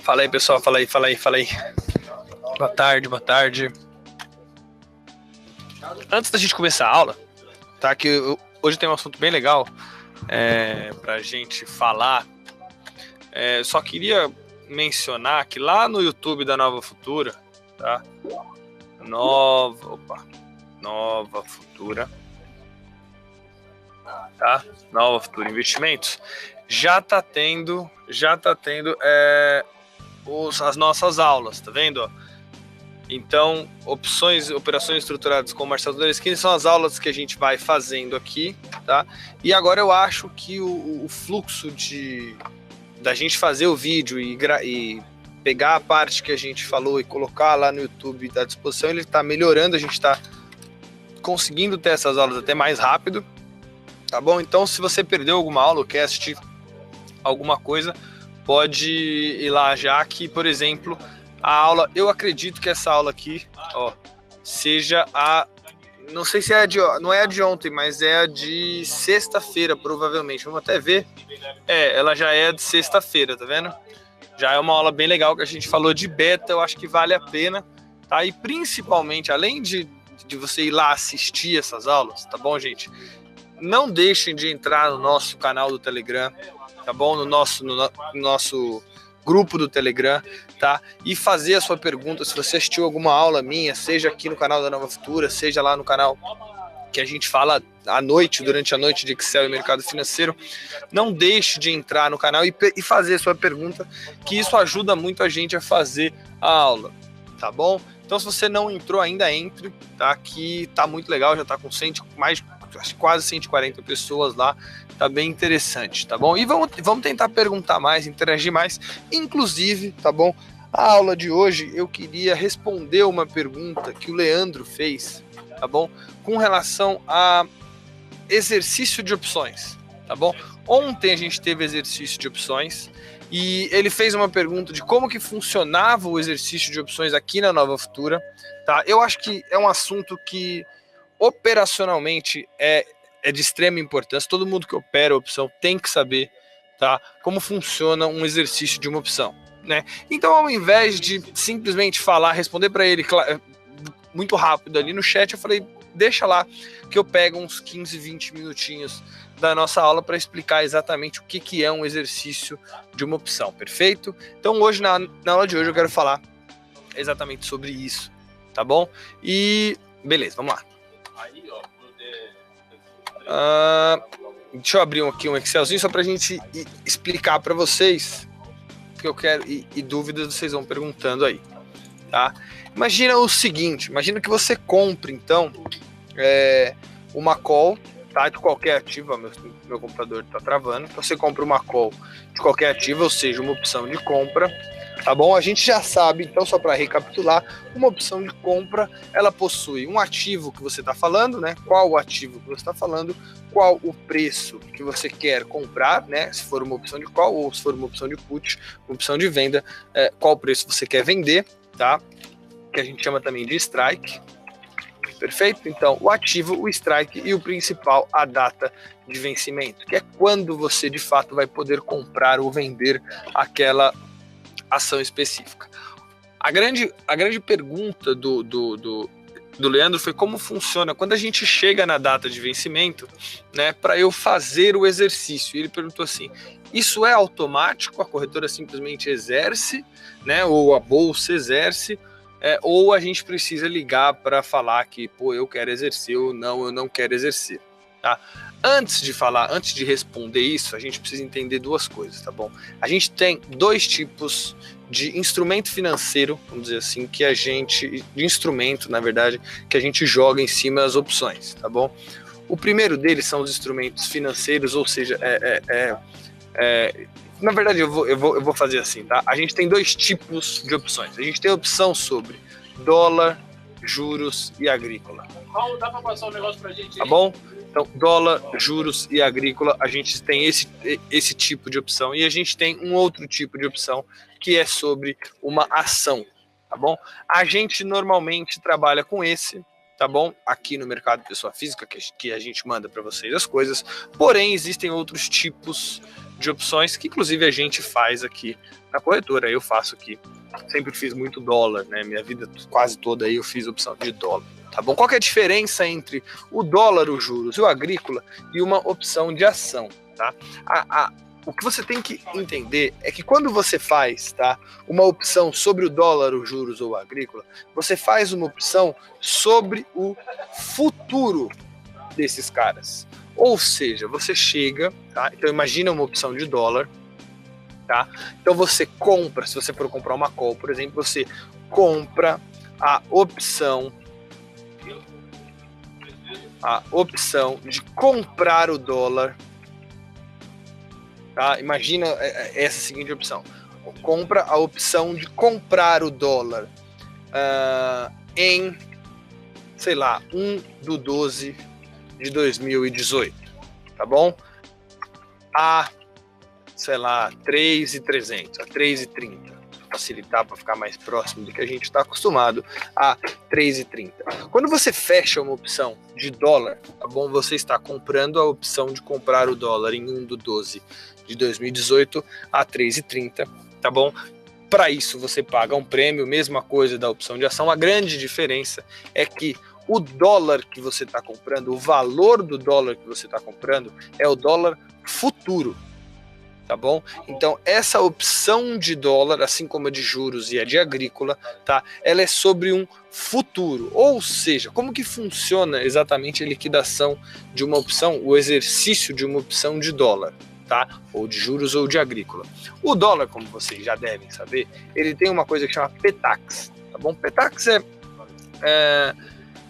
Fala aí, pessoal, fala aí. Boa tarde. Antes da gente começar a aula, tá? Hoje tem um assunto bem legal pra gente falar. Só queria mencionar que lá no YouTube da Nova Futura, tá? Nova Futura, tá? Nova Futura Investimentos já tá tendo as nossas aulas, tá vendo? Então, operações estruturadas com o Marcelo Doleskine são as aulas que a gente vai fazendo aqui, tá? E agora eu acho que o fluxo da gente fazer o vídeo e pegar a parte que a gente falou e colocar lá no YouTube à disposição, ele tá melhorando, a gente tá conseguindo ter essas aulas até mais rápido, tá bom? Então, se você perdeu alguma aula ou quer assistir alguma coisa, pode ir lá já que, por exemplo, a aula, eu acredito que essa aula aqui, ó, seja não sei se não é a de ontem, mas é a de sexta-feira, provavelmente. Vamos até ver. Ela já é de sexta-feira, tá vendo? Já é uma aula bem legal que a gente falou de beta, eu acho que vale a pena, tá? E principalmente, além de você ir lá assistir essas aulas, tá bom, gente? Não deixem de entrar no nosso canal do Telegram, tá bom? No nosso grupo do Telegram, tá? E fazer a sua pergunta, se você assistiu alguma aula minha, seja aqui no canal da Nova Futura, seja lá no canal que a gente fala durante a noite de Excel e mercado financeiro, não deixe de entrar no canal e fazer a sua pergunta, que isso ajuda muito a gente a fazer a aula, tá bom? Então, se você não entrou ainda, entre, tá? Que tá muito legal, já tá com quase 140 pessoas lá, tá bem interessante, tá bom? E vamos tentar perguntar mais, interagir mais, inclusive, tá bom? A aula de hoje eu queria responder uma pergunta que o Leandro fez, tá bom? Com relação a exercício de opções, tá bom? Ontem a gente teve exercício de opções e ele fez uma pergunta de como que funcionava o exercício de opções aqui na Nova Futura, tá? Eu acho que é um assunto que operacionalmente é de extrema importância. Todo mundo que opera a opção tem que saber, tá, como funciona um exercício de uma opção, né? Então, ao invés de simplesmente responder para ele muito rápido ali no chat, eu falei, deixa lá que eu pego uns 15, 20 minutinhos da nossa aula para explicar exatamente o que é um exercício de uma opção, perfeito? Então, hoje, na aula de hoje, eu quero falar exatamente sobre isso, tá bom? E beleza, vamos lá. Deixa eu abrir aqui um Excelzinho só para a gente explicar para vocês o que eu quero e dúvidas vocês vão perguntando aí, tá? Imagina o seguinte, imagina que você compre então uma call, tá, de qualquer ativo. Meu computador está travando. Então você compra uma call de qualquer ativo, ou seja, uma opção de compra. Tá bom? A gente já sabe, então, só para recapitular, uma opção de compra, ela possui um ativo que você está falando, né? Qual o ativo que você está falando, qual o preço que você quer comprar, né? Se for uma opção de call ou se for uma opção de put, uma opção de venda, qual preço você quer vender, tá? Que a gente chama também de strike. Perfeito? Então, o ativo, o strike e o principal, a data de vencimento, que é quando você de fato vai poder comprar ou vender aquela ação específica. A grande pergunta do Leandro foi como funciona quando a gente chega na data de vencimento, né, para eu fazer o exercício. Ele perguntou assim: isso é automático? A corretora simplesmente exerce, né, ou a bolsa exerce, ou a gente precisa ligar para falar que, eu quero exercer ou não, eu não quero exercer, tá? Antes de responder isso, a gente precisa entender duas coisas, tá bom? A gente tem dois tipos de instrumento financeiro, vamos dizer assim, de instrumento, na verdade, que a gente joga em cima das opções, tá bom? O primeiro deles são os instrumentos financeiros, ou seja, na verdade, eu vou fazer assim, tá? A gente tem dois tipos de opções. A gente tem a opção sobre dólar, juros e agrícola. Paulo, dá para passar um negócio pra gente aí? Tá bom? Então, dólar, juros e agrícola, a gente tem esse tipo de opção. E a gente tem um outro tipo de opção, que é sobre uma ação, tá bom? A gente normalmente trabalha com esse, tá bom? Aqui no mercado pessoa física, que a gente manda para vocês as coisas. Porém, existem outros tipos de opções, que inclusive a gente faz aqui na corretora. Eu faço aqui, sempre fiz muito dólar, né? Minha vida quase toda aí eu fiz opção de dólar, tá bom? Qual que é a diferença entre o dólar, os juros e o agrícola e uma opção de ação, tá? O que você tem que entender é que quando você faz, tá, uma opção sobre o dólar, os juros ou o agrícola, você faz uma opção sobre o futuro desses caras. Ou seja, você chega, tá? Então imagina uma opção de dólar, tá? Então você compra, se você for comprar uma call, por exemplo, você compra a opção de comprar o dólar. Tá? Imagina essa seguinte opção. Compra a opção de comprar o dólar em, sei lá, 1/12 de 2018, tá bom? A, sei lá, 3.300, a 3.30, facilitar para ficar mais próximo do que a gente está acostumado, a 3.30. Quando você fecha uma opção de dólar, tá bom? Você está comprando a opção de comprar o dólar em 1/12 de 2018 a 3,30, tá bom? Para isso você paga um prêmio, mesma coisa da opção de ação. A grande diferença é que o dólar que você está comprando, o valor do dólar que você está comprando é o dólar futuro, tá bom? Então essa opção de dólar, assim como a de juros e a de agrícola, tá? Ela é sobre um futuro, ou seja, como que funciona exatamente a liquidação de uma opção, o exercício de uma opção de dólar, tá? Ou de juros ou de agrícola. O dólar, como vocês já devem saber, ele tem uma coisa que chama PETAX, tá bom? PETAX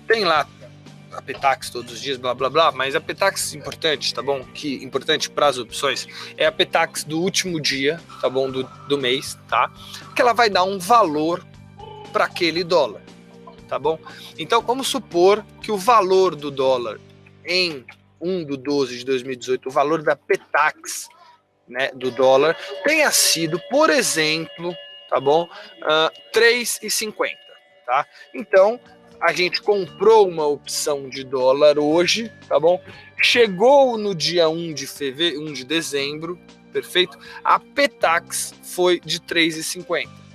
tem lá a PETAX todos os dias, blá blá blá, mas a PETAX importante, tá bom? Que importante para as opções é a PETAX do último dia, tá bom? Do mês, tá? Que ela vai dar um valor para aquele dólar, tá bom? Então vamos supor que o valor do dólar em 1/12 de 2018, o valor da PETAX, né, do dólar, tenha sido, por exemplo, tá bom? 3,50, tá? Então, a gente comprou uma opção de dólar hoje, tá bom? Chegou no dia 1 de dezembro, perfeito? A PETAX foi de 3,50.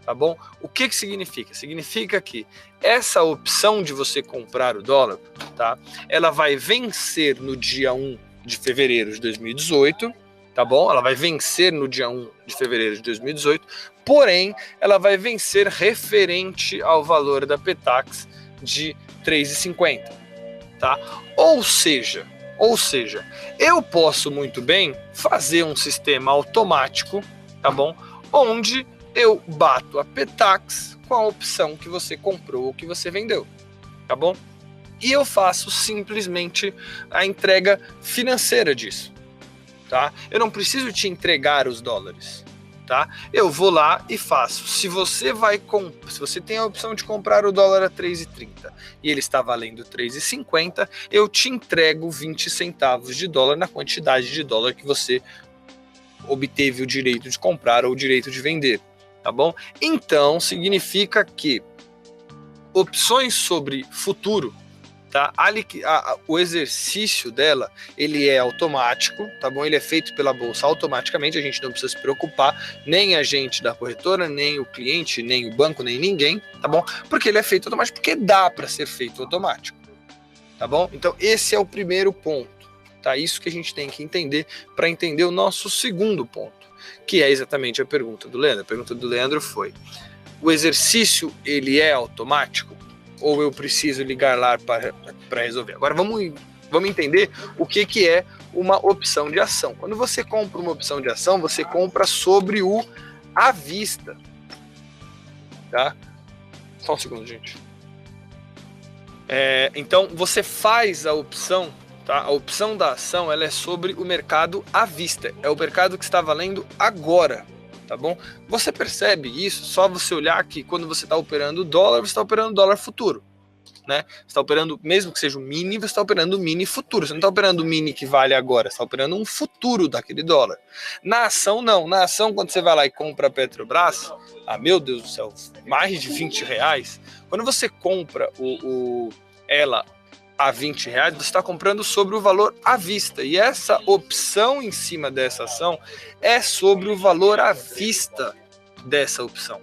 Tá bom? O que significa? Significa que essa opção de você comprar o dólar, tá? Ela vai vencer no dia 1 de fevereiro de 2018, tá bom? Ela vai vencer no dia 1 de fevereiro de 2018, porém, ela vai vencer referente ao valor da PETAX de 3,50, tá? Ou seja, eu posso muito bem fazer um sistema automático, tá bom? Onde eu bato a PETAX com a opção que você comprou ou que você vendeu, tá bom? E eu faço simplesmente a entrega financeira disso, tá? Eu não preciso te entregar os dólares, tá? Eu vou lá e faço. Se você tem a opção de comprar o dólar a 3,30 e ele está valendo 3,50, eu te entrego 20 centavos de dólar na quantidade de dólar que você obteve o direito de comprar ou o direito de vender. Tá bom? Então, significa que opções sobre futuro, tá? O exercício dela, ele é automático, tá bom? Ele é feito pela bolsa automaticamente, a gente não precisa se preocupar, nem a gente da corretora, nem o cliente, nem o banco, nem ninguém, tá bom? Porque ele é feito automático, porque dá para ser feito automático, tá bom? Então, esse é o primeiro ponto, tá? Isso que a gente tem que entender para entender o nosso segundo ponto, que é exatamente a pergunta do Leandro. A pergunta do Leandro foi: o exercício ele é automático ou eu preciso ligar lá para resolver? Agora vamos entender o que é uma opção de ação. Quando você compra uma opção de ação, você compra sobre o à vista, tá? Só um segundo, gente. Então você faz a opção. Tá? A opção da ação ela é sobre o mercado à vista, é o mercado que está valendo agora, tá bom? Você percebe isso só você olhar que quando você está operando dólar, você está operando dólar futuro, né? Você está operando, mesmo que seja um mini, você está operando um mini futuro, você não está operando o mini que vale agora, você está operando um futuro daquele dólar. Na ação não, na ação quando você vai lá e compra a Petrobras, meu Deus do céu, mais de R$20, quando você compra ela a R$20, você está comprando sobre o valor à vista. E essa opção em cima dessa ação é sobre o valor à vista dessa opção.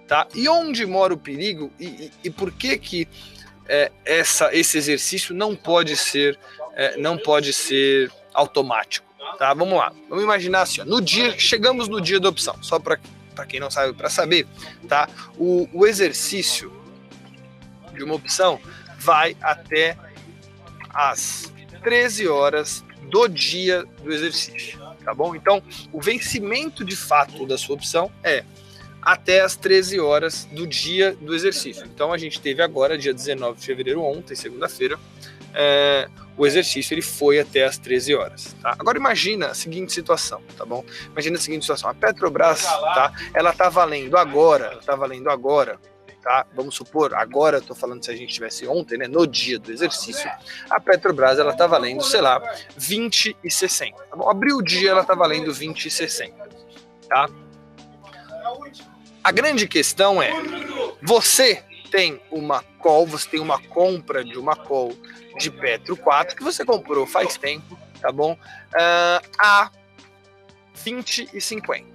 Tá? E onde mora o perigo e por que esse exercício não pode ser automático? Tá? Vamos lá. Vamos imaginar assim, ó, chegamos no dia da opção, só para quem não sabe, para saber, tá? O exercício de uma opção vai até às 13 horas do dia do exercício, tá bom? Então, o vencimento de fato da sua opção é até às 13 horas do dia do exercício. Então, a gente teve agora, dia 19 de fevereiro, ontem, segunda-feira, o exercício ele foi até às 13 horas. Tá? Agora, imagina a seguinte situação, tá bom? Imagina a seguinte situação, a Petrobras, tá? Ela tá valendo agora, tá? Vamos supor, agora eu tô falando se a gente tivesse ontem, né, no dia do exercício, a Petrobras, ela tá valendo, sei lá, 20,60. Tá bom? Abriu o dia, ela tá valendo 20,60, tá? A grande questão é, você tem uma call, você tem uma compra de uma call de Petro 4 que você comprou faz tempo, tá bom? A 20,50,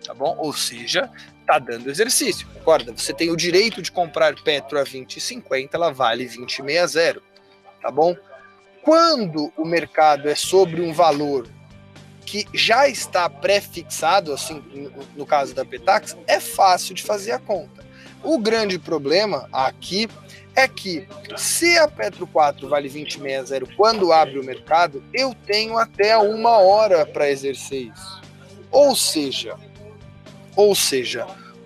tá bom? Ou seja, tá dando exercício. Concorda? Você tem o direito de comprar Petro a 20,50, ela vale 20,60, tá bom? Quando o mercado é sobre um valor que já está pré-fixado, assim, no caso da Petax, é fácil de fazer a conta. O grande problema aqui é que se a Petro 4 vale 20,60 quando abre o mercado, eu tenho até 1 hora para exercer isso. Ou seja,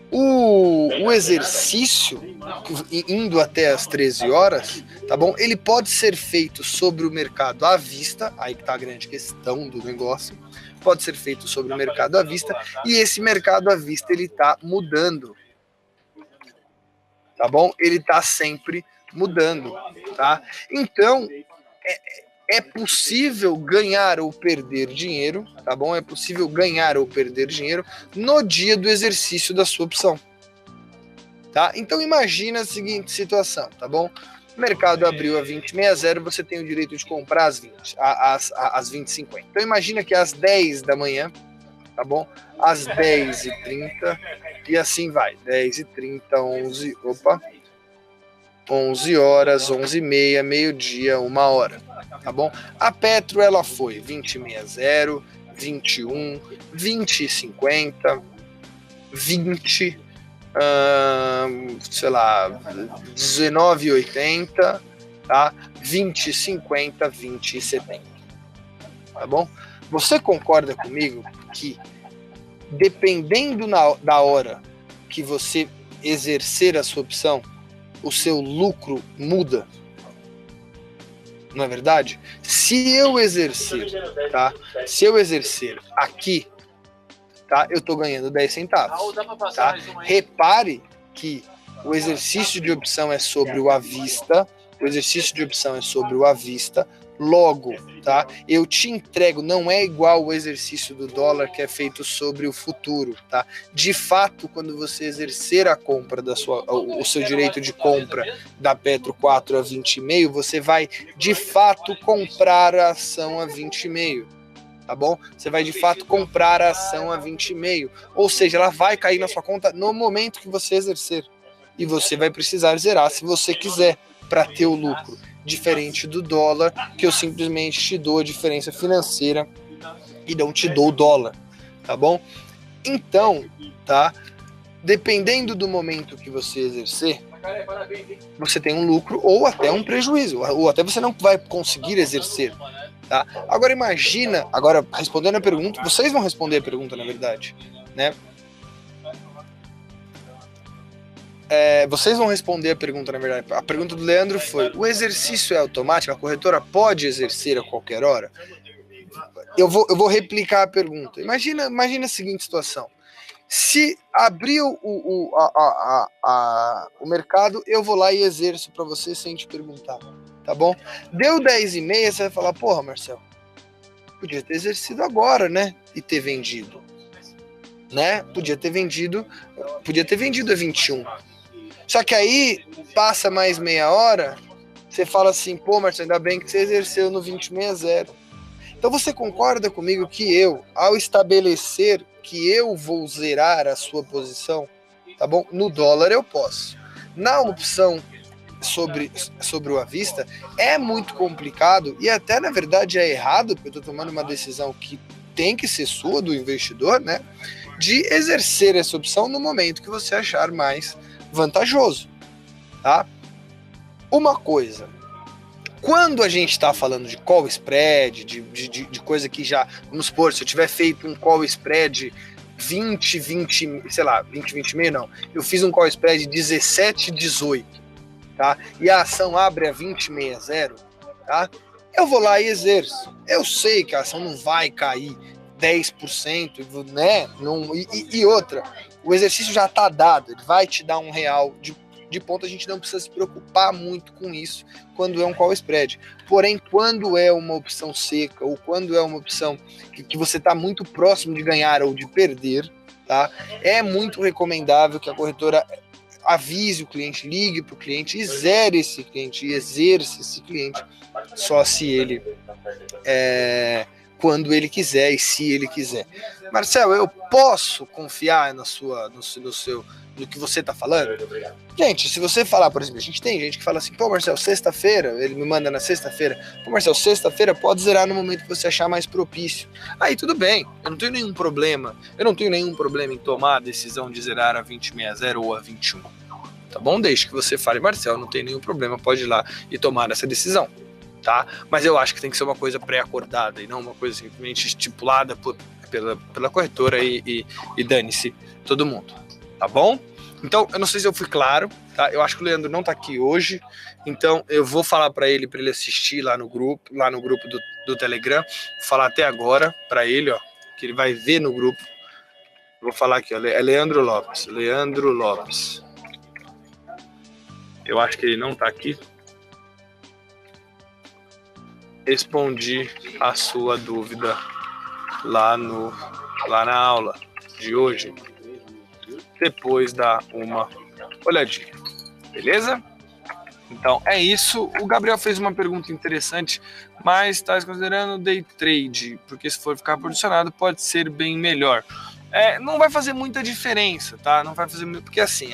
o exercício indo até as 13 horas, tá bom? Ele pode ser feito sobre o mercado à vista, aí que tá a grande questão do negócio. Pode ser feito sobre o mercado à vista, e esse mercado à vista ele tá mudando, tá bom? Ele tá sempre mudando, tá? Então, é possível ganhar ou perder dinheiro, tá bom? É possível ganhar ou perder dinheiro no dia do exercício da sua opção, tá? Então imagina a seguinte situação, tá bom? O mercado abriu a 20,60, você tem o direito de comprar às 20,50. Então imagina que às 10 da manhã, tá bom? Às 10h30 e assim vai. 10h30, 11 horas, 11h30, meio-dia, 1 hora, tá bom? A Petro, ela foi 20,60, 21, 20,50, 20, sei lá, 19,80, tá? 20,50, 20,70, tá bom? Você concorda comigo que dependendo da hora que você exercer a sua opção, o seu lucro muda? Não é verdade? Se eu exercer, tá? Se eu exercer aqui, tá? Eu tô ganhando 10 centavos, tá? Repare que o exercício de opção é sobre o à vista, logo, tá? Eu te entrego, não é igual o exercício do dólar que é feito sobre o futuro, tá? De fato, quando você exercer a compra o seu direito de compra da Petro 4 a 20,5, você vai de fato comprar a ação a 20,5. Tá bom? Você vai de fato comprar a ação a 20,5. Ou seja, ela vai cair na sua conta no momento que você exercer. E você vai precisar zerar se você quiser para ter o lucro. Diferente do dólar, que eu simplesmente te dou a diferença financeira e não te dou o dólar. Tá bom? Então, tá? Dependendo do momento que você exercer, você tem um lucro ou até um prejuízo. Ou até você não vai conseguir exercer. Tá? Agora imagina, respondendo a pergunta, vocês vão responder a pergunta, na verdade, né? Vocês vão responder a pergunta, na verdade. A pergunta do Leandro foi: o exercício é automático? A corretora pode exercer a qualquer hora? Eu vou replicar a pergunta. Imagina a seguinte situação: se abriu o mercado, eu vou lá e exerço para você sem te perguntar. Tá bom? Deu 10h30, você vai falar: porra, Marcelo, podia ter exercido agora, né? E ter vendido. Né? Podia ter vendido a 21. Só que aí, passa mais meia hora, você fala assim, pô, Marcelo, ainda bem que você exerceu no 2060. Então você concorda comigo que eu, ao estabelecer que eu vou zerar a sua posição, tá bom? No dólar eu posso. Na opção sobre o à vista, é muito complicado e até na verdade é errado, porque eu estou tomando uma decisão que tem que ser sua, do investidor, né? De exercer essa opção no momento que você achar mais vantajoso, tá? Uma coisa, quando a gente está falando de call spread, de coisa que já, vamos supor, se eu tiver feito um call spread 20, sei lá, 20 meio não, eu fiz um call spread 17, 18, tá? E a ação abre a 20,60, tá? Eu vou lá e exerço. Eu sei que a ação não vai cair 10%, né? E outra, o exercício já está dado, ele vai te dar R$1 de ponto, a gente não precisa se preocupar muito com isso quando é um call spread. Porém, quando é uma opção seca ou quando é uma opção que você está muito próximo de ganhar ou de perder, tá? É muito recomendável que a corretora avise o cliente, ligue para o cliente e zere esse cliente, e exerça esse cliente só se ele quando ele quiser e se ele quiser. Marcelo, eu posso confiar no que você está falando? Gente, se você falar, por exemplo, a gente tem gente que fala assim, pô, Marcelo, sexta-feira, ele me manda na sexta-feira, pô, Marcelo, sexta-feira pode zerar no momento que você achar mais propício. Aí tudo bem, eu não tenho nenhum problema em tomar a decisão de zerar a 20,60 ou a 21. Tá bom? Desde que você fale, Marcelo, não tem nenhum problema, pode ir lá e tomar essa decisão. Tá? Mas eu acho que tem que ser uma coisa pré-acordada e não uma coisa simplesmente estipulada pela corretora e dane-se todo mundo, tá bom? Então, eu não sei se eu fui claro, tá? Eu acho que o Leandro não tá aqui hoje, então eu vou falar para ele assistir lá no grupo do Telegram, vou falar até agora para ele, ó, que ele vai ver no grupo. Vou falar aqui, ó, é Leandro Lopes. Eu acho que ele não tá aqui. Respondi a sua dúvida lá na aula de hoje, depois dá uma olhadinha, beleza? Então é isso. O Gabriel fez uma pergunta interessante, mas está considerando day trade, porque se for ficar posicionado pode ser bem melhor. Não vai fazer muita diferença, tá? Não vai fazer muito, porque assim,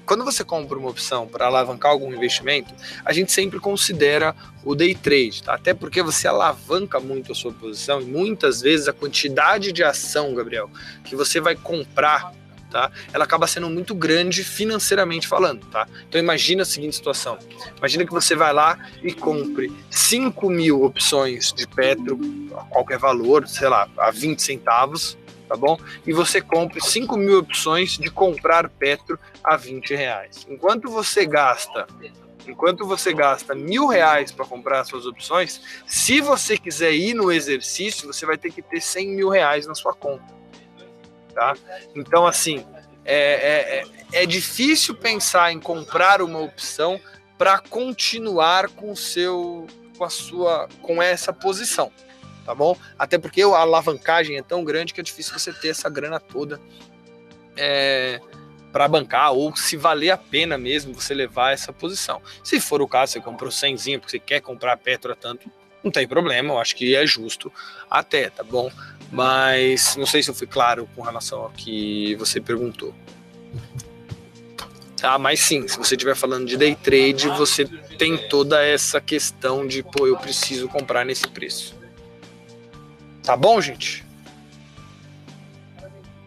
quando você compra uma opção para alavancar algum investimento, a gente sempre considera o day trade, tá? Até porque você alavanca muito a sua posição e muitas vezes a quantidade de ação, Gabriel, que você vai comprar, tá? Ela acaba sendo muito grande financeiramente falando, tá? Então imagina a seguinte situação, imagina que você vai lá e compre 5.000 opções de Petro, a qualquer valor, sei lá, a 20 centavos, tá bom? E você compre 5.000 opções de comprar Petro a R$20. Enquanto você gasta R$1.000 para comprar as suas opções, se você quiser ir no exercício, você vai ter que ter R$100.000 na sua conta, tá? Então, assim, é difícil pensar em comprar uma opção para continuar com essa posição, tá bom? Até porque a alavancagem é tão grande que é difícil você ter essa grana toda para bancar, ou se valer a pena mesmo você levar essa posição. Se for o caso, você comprou 100zinho porque você quer comprar Petro a tanto, não tem problema, eu acho que é justo até, tá bom? Mas não sei se eu fui claro com relação ao que você perguntou. Tá, mas sim, se você estiver falando de day trade, você tem toda essa questão de, pô, eu preciso comprar nesse preço. Tá bom, gente?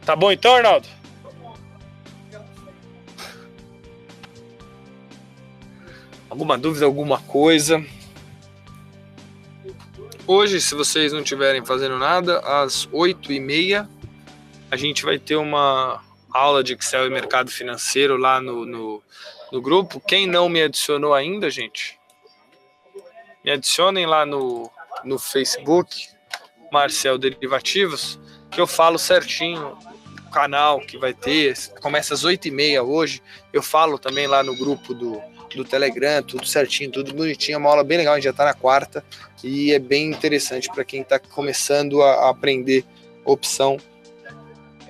Tá bom então, Arnaldo? Alguma dúvida, alguma coisa? Hoje, se vocês não estiverem fazendo nada, às 8h30, a gente vai ter uma aula de Excel e mercado financeiro lá no grupo. Quem não me adicionou ainda, gente, me adicionem lá no Facebook, Marcel Derivativos, que eu falo certinho o canal que vai ter. Começa às 8h30 hoje. Eu falo também lá no grupo do Telegram, tudo certinho, tudo bonitinho. É uma aula bem legal, a gente já está na 4ª e é bem interessante para quem está começando a aprender opção,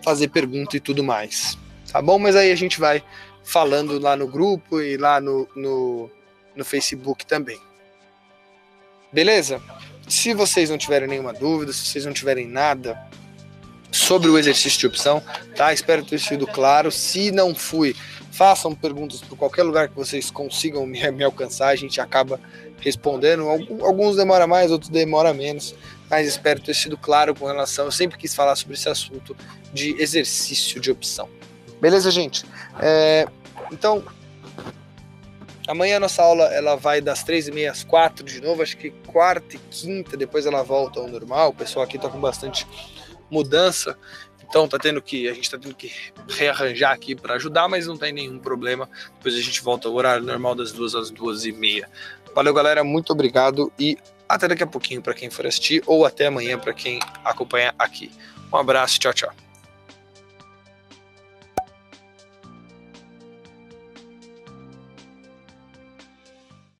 fazer pergunta e tudo mais, tá bom? Mas aí a gente vai falando lá no grupo e lá no no Facebook também. Beleza? Se vocês não tiverem nenhuma dúvida, se vocês não tiverem nada sobre o exercício de opção, tá? Espero ter sido claro. Se não fui, façam perguntas por qualquer lugar que vocês consigam me alcançar, a gente acaba respondendo. Alguns demora mais, outros demora menos, mas espero ter sido claro com relação. Eu sempre quis falar sobre esse assunto de exercício de opção. Beleza, gente? Então, amanhã a nossa aula ela vai das 3h30 às 4 de novo, acho que quarta e quinta, depois ela volta ao normal. O pessoal aqui tá com bastante mudança, então a gente tá tendo que rearranjar aqui para ajudar, mas não tem nenhum problema. Depois a gente volta ao horário normal das 2 às 2h30. Valeu, galera, muito obrigado e até daqui a pouquinho para quem for assistir, ou até amanhã para quem acompanha aqui. Um abraço, tchau, tchau.